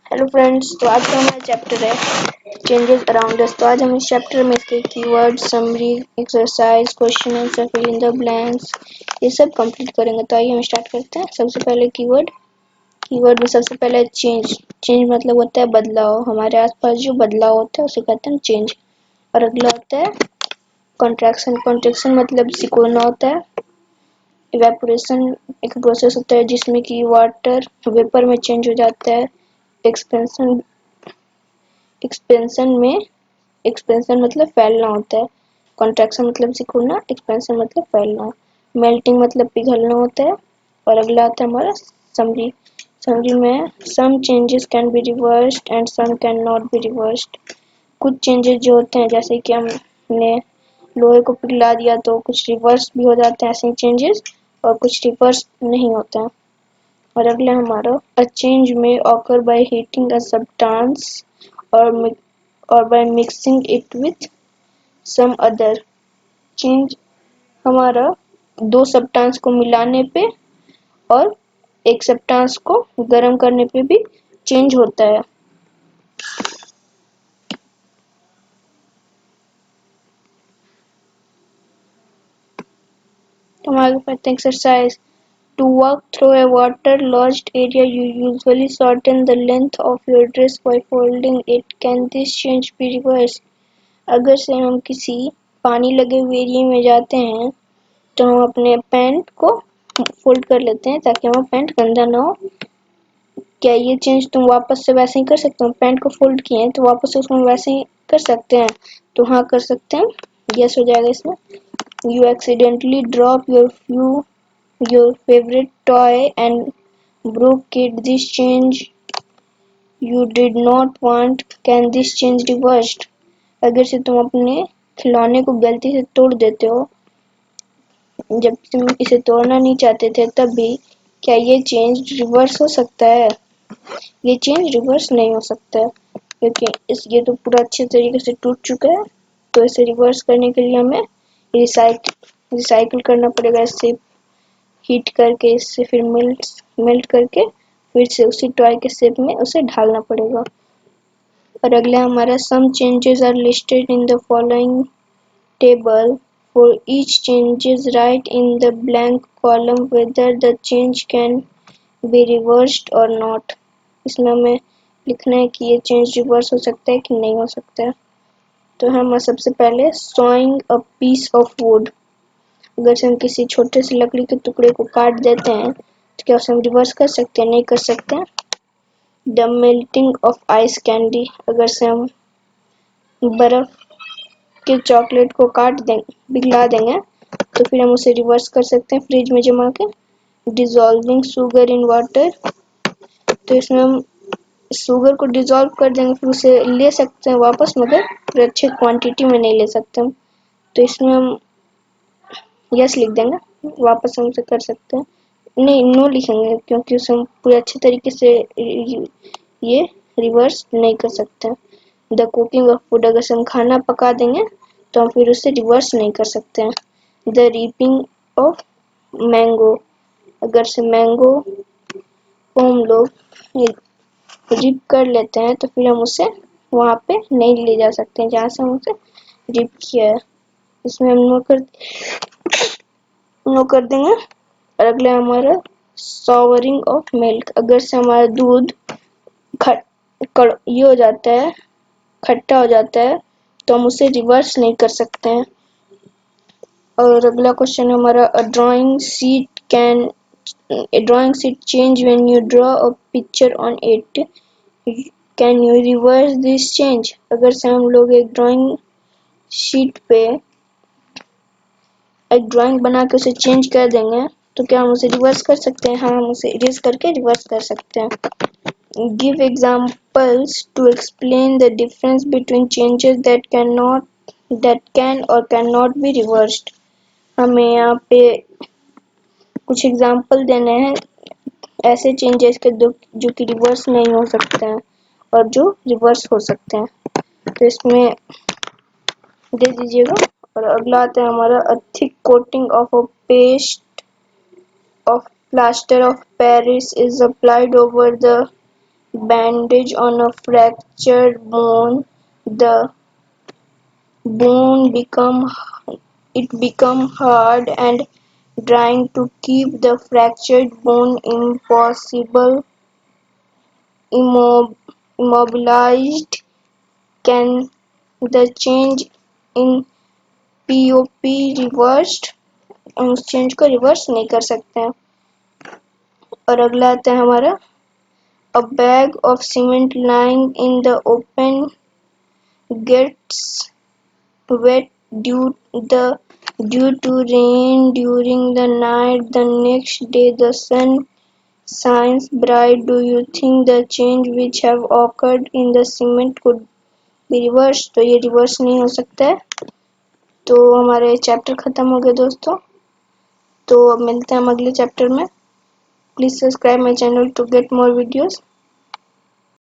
Hello friends, तो आज का हमारा चैप्टर है चेंजेस अराउंड अस। तो आज हम इस चैप्टर में इसके keyword, summary, exercise, question answer, fill in the blanks ये सब कंप्लीट करेंगे। तो आइए हम स्टार्ट करते हैं। सबसे पहले कीवर्ड में सबसे पहले चेंज मतलब होता है बदलाव। हमारे आसपास जो बदलाव होता है उसे कहते हैं चेंज। और अगला होता है कॉन्ट्रैक्शन मतलब सिकुड़ना होता है। इवेपोरेशन एक प्रोसेस होता है जिसमें कि वाटर वेपर में चेंज हो जाता है। एक्सपेंशन एक्सपेंशन मतलब फैलना होता है। कॉन्ट्रैक्शन मतलब सिकुड़ना, एक्सपेंशन मतलब फैलना। मेल्टिंग मतलब पिघलना होता है। और अगला आता है हमारा समरी। समरी में some changes can be reversed and some can not be reversed. कुछ चेंजेस जो होते हैं, जैसे कि हमने लोहे को पिघला दिया तो कुछ रिवर्स भी हो जाते हैं ऐसे चेंजेस, और कुछ रिवर्स नहीं होते हैं। और अगला हमारा अ चेंज में occur by heating a substance और by mixing it with some other. Change हमारा दो सब्सटेंस को मिलाने पे और एक सब्सटेंस को गर्म करने पे भी चेंज होता है। तो हम आगे पढ़ते हैं exercise. To walk through a water-lodged area, you usually shorten the length of your dress by folding it. Can this change be reversed? अगर से हम किसी पानी लगे हुए एरिया में जाते हैं तो हम अपने पैंट को फोल्ड कर लेते हैं ताकि हमारा पैंट गंदा ना हो। क्या ये चेंज तुम वापस से वैसे ही कर सकते हो? पैंट को फोल्ड किए हैं तो वापस से उसमें वैसे ही कर सकते हैं? तो हाँ, कर सकते हैं। यस हो जाएगा इसमें। You accidentally drop your favorite toy and broke it. This change you did not want. Can this change reversed? अगर से तुम अपने खिलौने को गलती से तोड़ देते हो जब तुम इसे तोड़ना नहीं चाहते थे, तब भी क्या ये चेंज रिवर्स हो सकता है? ये चेंज रिवर्स नहीं हो सकता है क्योंकि ये तो पूरा अच्छे तरीके से टूट चुका है। तो इसे रिवर्स करने के लिए हमें रिसाइकिल करना पड़ेगा। इससे हीट करके इससे फिर मेल्ट करके फिर से उसी टॉय के शेप में उसे ढालना पड़ेगा। और अगला हमारा some changes are listed in the following table. For each changes write in the blank column whether the change can be reversed और नॉट। इसमें हमें लिखना है कि ये चेंज रिवर्स हो सकता है कि नहीं हो सकता है। तो हम सबसे पहले sawing a piece of wood. अगर से हम किसी छोटे से लकड़ी के टुकड़े को काट देते हैं तो क्या उसे हम रिवर्स कर सकते हैं? नहीं कर सकते हैं। The melting of ice candy. अगर से हम बर्फ के चॉकलेट को काट देंगे, पिघला देंगे, तो फिर हम उसे रिवर्स कर सकते हैं फ्रिज में जमा के। Dissolving sugar in water. तो इसमें हम शुगर को डिजॉल्व कर देंगे, फिर उसे ले सकते हैं वापस, मगर फिर अच्छे क्वांटिटी में नहीं ले सकते हम। तो इसमें हम यस लिख देंगे, वापस हम उसे कर सकते हैं। नहीं, नो लिखेंगे क्योंकि उसे हम पूरे अच्छे तरीके से ये रिवर्स नहीं कर सकते। The cooking of food. अगर से हम खाना पका देंगे तो हम फिर उसे रिवर्स नहीं कर सकते हैं। The reaping of mango. अगर से मैंगो को हम लोग रिप कर लेते हैं तो फिर हम उसे वहाँ पे नहीं ले जा सकते हैं जहाँ से हम उसे रिप किया है। इसमें हम नो कर देंगे। और अगला हमारा सॉवरिंग ऑफ मिल्क। अगर से हमारा दूध ये हो जाता है, खट्टा हो जाता है, तो हम उसे रिवर्स नहीं कर सकते हैं। और अगला क्वेश्चन हमारा a drawing sheet change when you draw a picture on it. Can you reverse this change? अगर से हम लोग एक ड्राइंग शीट पे एक ड्राइंग बना के उसे चेंज कर देंगे तो क्या हम उसे रिवर्स कर सकते हैं? हाँ, हम उसे इरेज करके रिवर्स कर सकते हैं। Give examples to explain the difference between changes that can और कैन नॉट बी रिवर्स्ड। हमें यहाँ पे कुछ एग्जांपल देने हैं ऐसे चेंजेस के जो कि रिवर्स नहीं हो सकते हैं और जो रिवर्स हो सकते हैं। तो इसमें दे दीजिएगा। और अगला आता है हमारा a thick coating of a paste of plaster of Paris is applied over the bandage on a fractured bone, the bone become hard and drying to keep the fractured bone immobilized. Can the change in POP reversed? हम उस change को reverse नहीं कर सकते हैं। और अगला आता है हमारा a bag of cement lying in the open gets wet due to rain during the night. The next day the sun shines bright. Do you think the change which have occurred in the cement could be reversed? तो ये reverse नहीं हो सकता है। तो हमारे chapter खत्म हो गए दोस्तों। तो अब मिलते हैं हम अगले चैप्टर में। Please subscribe my channel to get more videos.